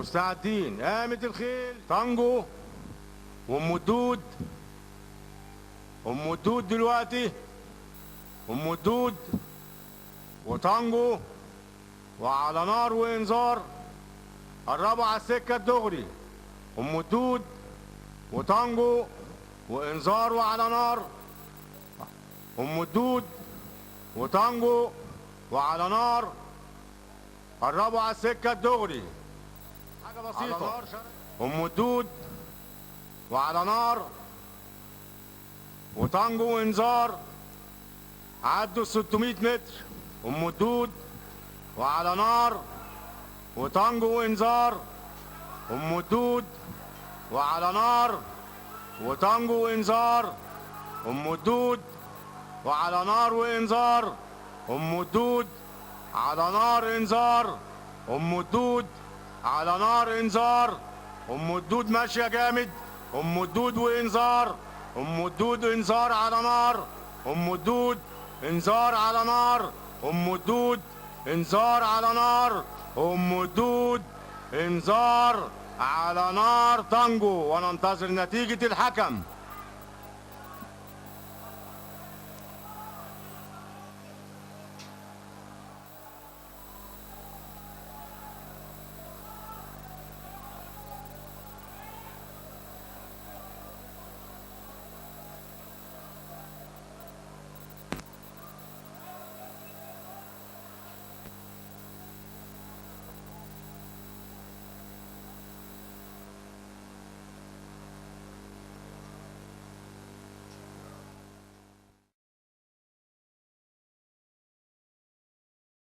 مستعدين. قامت الخيل. تانجو وام الدود. ام الدود دلوقتي. ام الدود وتانجو وعلى نار وانذار. قربوا على السكه الدغري. ام الدود وتانجو وانذار وعلى نار. ام الدود وتانجو وعلى نار. قربوا على السكه الدغري. حاجه بسيطه. ام الدود وعلى نار وتانجو وانذار. عدوا 600 متر. ام الدود وعلى نار وتانجو وانذار. ام الدود وعلى نار وتانجو وانذار. ام الدود وعلى نار وانذار. ام الدود على نار انذار. ام الدود على نار انذار. ام الدود ماشيه جامد. ام الدود وانذار. ام الدود انذار على نار. ام الدود انذار على نار. ام الدود انذار على نار. ام الدود انذار على نار تانجو. وننتظر نتيجة الحكم.